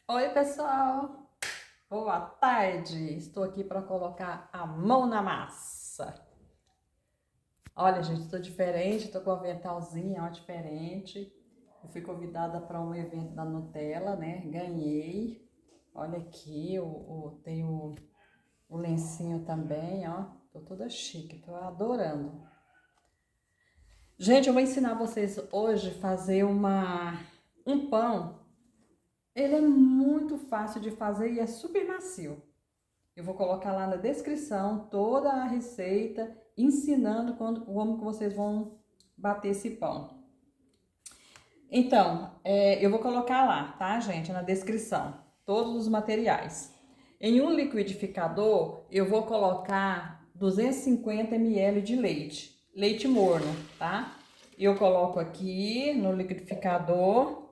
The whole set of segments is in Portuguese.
Oi, pessoal! Boa tarde! Estou aqui para colocar a mão na massa. Olha, gente, estou diferente, estou com um aventalzinho, ó, diferente. Eu fui convidada para um evento da Nutella, né? Ganhei. Olha aqui, tem o lencinho também, ó. Tô toda chique, tô adorando. Gente, eu vou ensinar vocês hoje a fazer um pão. Ele é muito fácil de fazer e é super macio. Eu vou colocar lá na descrição toda a receita, ensinando como que vocês vão bater esse pão. Então, eu vou colocar lá, tá, gente, na descrição, todos os materiais. Em um liquidificador, eu vou colocar 250 ml de leite, leite morno, tá? Eu coloco aqui no liquidificador.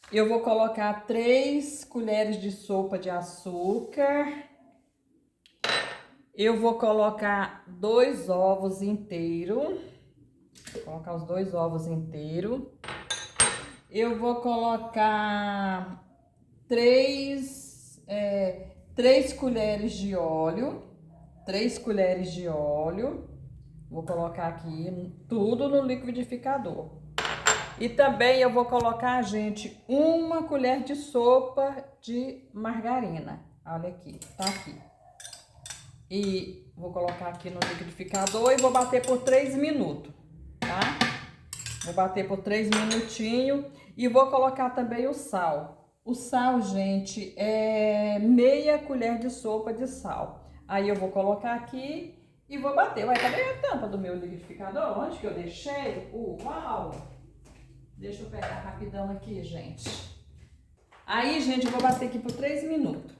Eu vou colocar 3 colheres de sopa de açúcar. Eu vou colocar 2 ovos inteiros. Vou colocar os 2 ovos inteiros. Eu vou colocar 3 colheres de óleo. 3 colheres de óleo. Vou colocar aqui tudo no liquidificador. E também eu vou colocar, gente, 1 colher de sopa de margarina. Olha aqui, tá aqui. E vou colocar aqui no liquidificador e vou bater por 3 minutos, tá? Vou bater por 3 minutinhos e vou colocar também o sal. O sal, gente, é meia colher de sopa de sal. Aí eu vou colocar aqui e vou bater. Ué, cadê a tampa do meu liquidificador? Onde que eu deixei? Uau! Deixa eu pegar rapidão aqui, gente. Aí, gente, eu vou bater aqui por 3 minutos.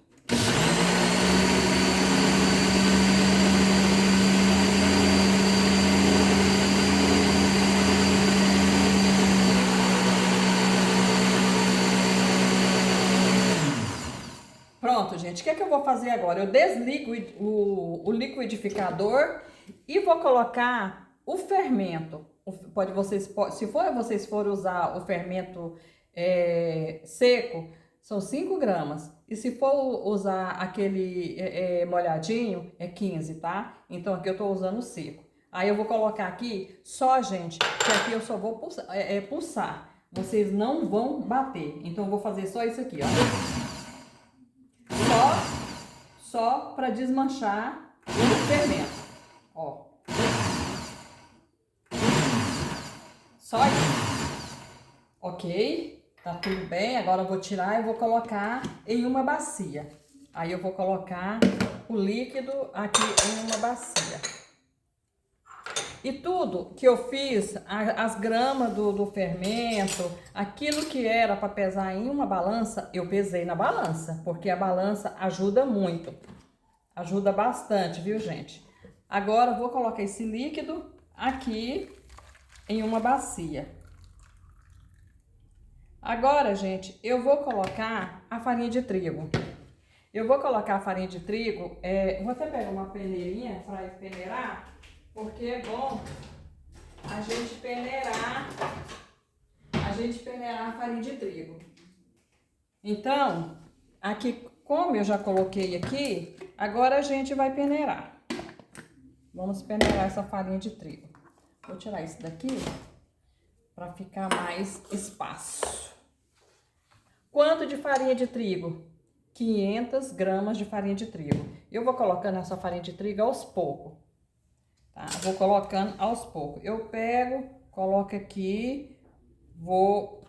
Pronto, gente. O que é que eu vou fazer agora? Eu desligo o liquidificador e vou colocar o fermento. Se vocês forem usar o fermento seco, são 5 gramas. E se for usar aquele molhadinho, é 15, tá? Então aqui eu tô usando o seco. Aí eu vou colocar aqui só, gente, que aqui eu só vou pulsar. Vocês não vão bater. Então eu vou fazer só isso aqui, ó. Só para desmanchar o fermento, ó. Só isso. Ok? Tá tudo bem. Agora eu vou tirar e vou colocar em uma bacia. Aí eu vou colocar o líquido aqui em uma bacia. E tudo que eu fiz, as gramas do fermento, aquilo que era para pesar em uma balança, eu pesei na balança, porque a balança ajuda muito. Ajuda bastante, viu, gente? Agora eu vou colocar esse líquido aqui em uma bacia. Agora, gente, eu vou colocar a farinha de trigo. Eu vou colocar a farinha de trigo, vou até pegar uma peneirinha para peneirar, porque é bom a gente peneirar a farinha de trigo. Então, aqui, como eu já coloquei aqui, agora a gente vai peneirar. Vamos peneirar essa farinha de trigo. Vou tirar isso daqui para ficar mais espaço. Quanto de farinha de trigo? 500 gramas de farinha de trigo. Eu vou colocando essa farinha de trigo aos poucos, tá? Vou colocando aos poucos. Eu pego, coloco aqui, vou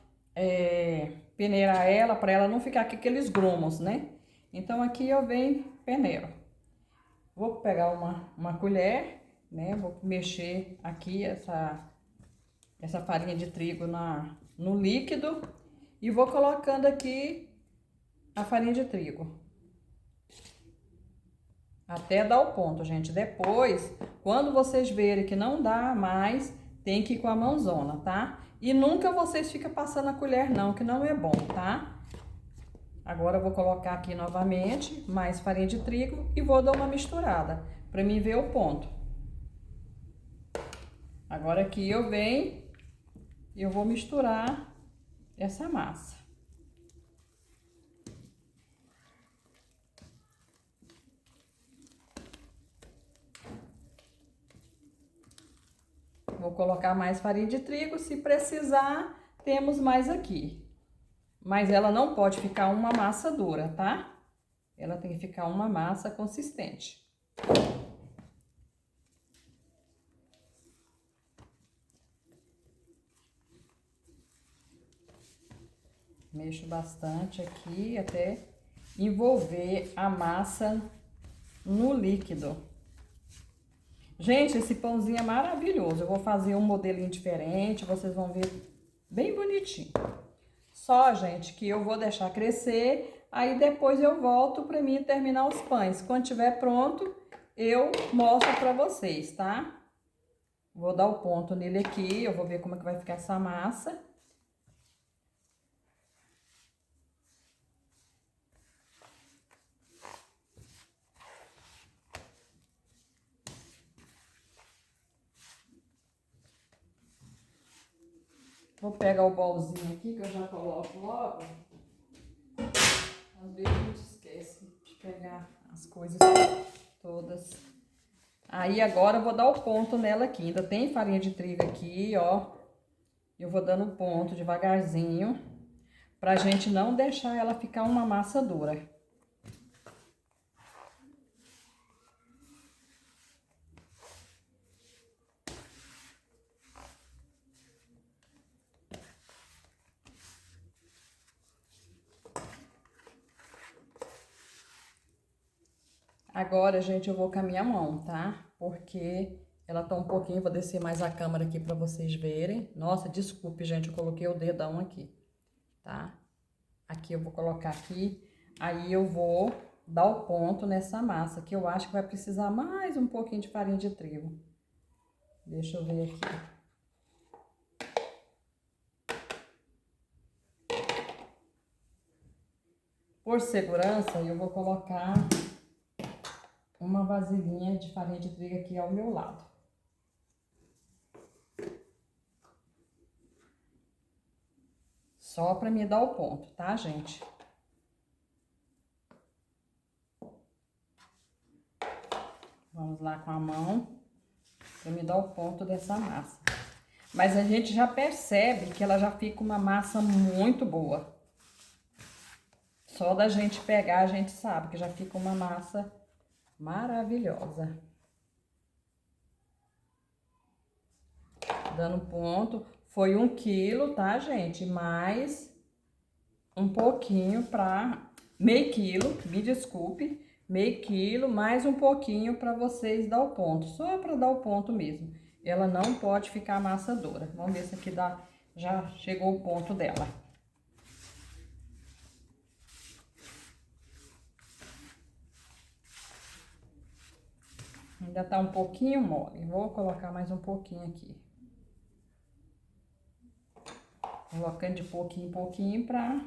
peneirar ela para ela não ficar aqui aqueles grumos, né? Então aqui eu venho peneiro. Vou pegar uma colher, né? Vou mexer aqui essa farinha de trigo no líquido e vou colocando aqui a farinha de trigo. Até dar o ponto, gente. Depois, quando vocês verem que não dá mais, tem que ir com a mãozona, tá? E nunca vocês ficam passando a colher não, que não é bom, tá? Agora eu vou colocar aqui novamente mais farinha de trigo e vou dar uma misturada para mim ver o ponto. Agora aqui eu venho e eu vou misturar essa massa. vou colocar mais farinha de trigo, se precisar, temos mais aqui. Mas ela não pode ficar uma massa dura, tá? Ela tem que ficar uma massa consistente. Mexo bastante aqui até envolver a massa no líquido. Gente, esse pãozinho é maravilhoso. Eu vou fazer um modelinho diferente, vocês vão ver bem bonitinho. Só, gente, que eu vou deixar crescer, aí depois eu volto pra mim terminar os pães. Quando tiver pronto, eu mostro pra vocês, tá? Vou dar o ponto nele aqui, eu vou ver como é que vai ficar essa massa. Vou pegar o bolzinho aqui, que eu já coloco logo. Às vezes a gente esquece de pegar as coisas todas. Aí agora eu vou dar o ponto nela aqui. Ainda tem farinha de trigo aqui, ó. Eu vou dando ponto devagarzinho, pra gente não deixar ela ficar uma massa dura. Agora, gente, eu vou com a minha mão, tá? Porque ela tá um pouquinho, vou descer mais a câmera aqui pra vocês verem. Nossa, desculpe, gente, eu coloquei o dedão aqui, tá? Aqui eu vou colocar aqui, aí eu vou dar o ponto nessa massa, que eu acho que vai precisar mais um pouquinho de farinha de trigo. Deixa eu ver aqui. Por segurança, eu vou colocar uma vasilhinha de farinha de trigo aqui ao meu lado. Só pra me dar o ponto, tá, gente? Vamos lá com a mão, pra me dar o ponto dessa massa. Mas a gente já percebe que ela já fica uma massa muito boa. Só da gente pegar, a gente sabe que já fica uma massa maravilhosa. Dando ponto, foi 1 quilo, tá, gente? Mais um pouquinho pra meio quilo, me desculpe, meio quilo, mais um pouquinho pra vocês dar o ponto, só pra dar o ponto mesmo. Ela não pode ficar massa dura. Vamos ver se aqui dá, já chegou o ponto dela. Ainda tá um pouquinho mole, vou colocar mais um pouquinho aqui. Colocando de pouquinho em pouquinho pra...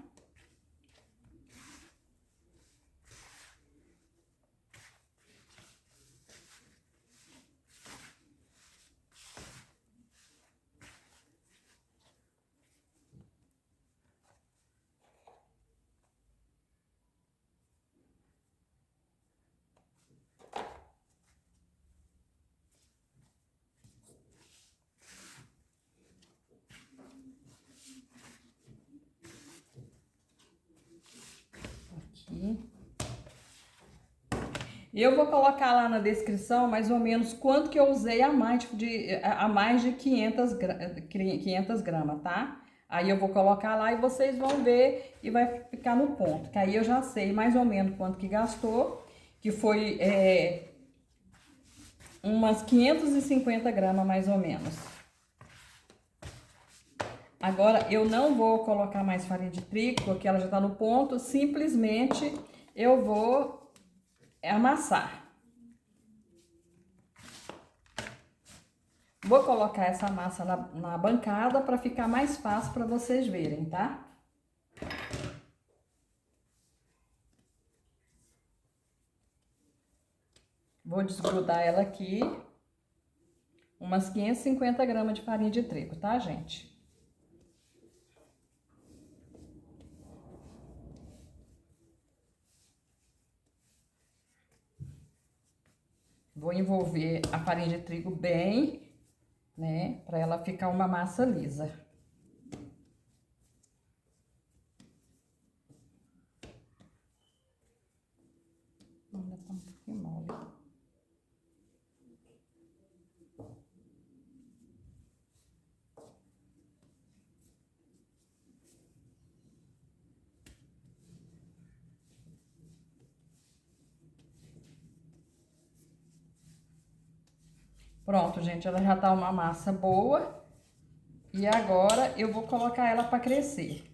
Eu vou colocar lá na descrição mais ou menos quanto que eu usei a mais de 500 gramas, tá? Aí eu vou colocar lá e vocês vão ver e vai ficar no ponto. Que aí eu já sei mais ou menos quanto que gastou, que foi umas 550 gramas mais ou menos. Agora eu não vou colocar mais farinha de trigo, porque ela já tá no ponto, simplesmente eu vou amassar. Vou colocar essa massa na bancada para ficar mais fácil para vocês verem, tá? Vou desgrudar ela aqui. Umas 550 gramas de farinha de trigo, tá, gente? Vou envolver a farinha de trigo bem né? Pra ela ficar uma massa lisa. Ainda tá um pouquinho mole. Pronto, gente, ela já tá uma massa boa. E agora eu vou colocar ela para crescer.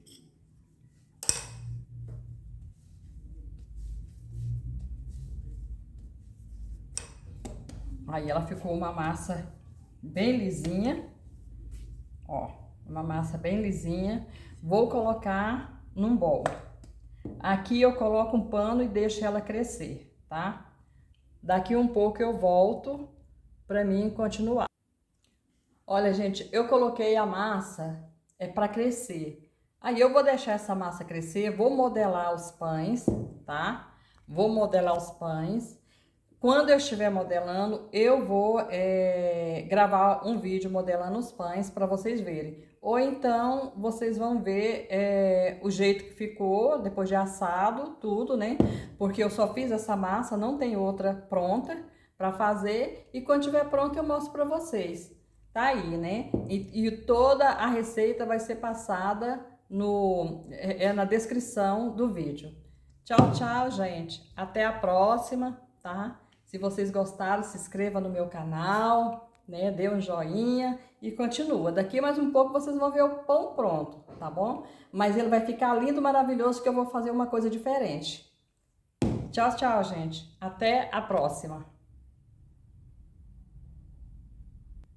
Aí ela ficou uma massa bem lisinha. Ó, uma massa bem lisinha. Vou colocar num bowl. Aqui eu coloco um pano e deixo ela crescer, tá? Daqui um pouco eu volto para mim continuar. Olha, gente, eu coloquei a massa para crescer. Aí eu vou deixar essa massa crescer, vou modelar os pães, tá? Vou modelar os pães. Quando eu estiver modelando, eu vou gravar um vídeo modelando os pães para vocês verem. Ou então, vocês vão ver o jeito que ficou, depois de assado, tudo, né? Porque eu só fiz essa massa, não tem outra pronta para fazer. E quando tiver pronto, eu mostro para vocês. Tá aí, né? E toda a receita vai ser passada na descrição do vídeo. Tchau, tchau, gente. Até a próxima, tá? Se vocês gostaram, se inscreva no meu canal, né? Dê um joinha e continua. Daqui mais um pouco vocês vão ver o pão pronto, tá bom? Mas ele vai ficar lindo, maravilhoso, que eu vou fazer uma coisa diferente. Tchau, tchau, gente. Até a próxima.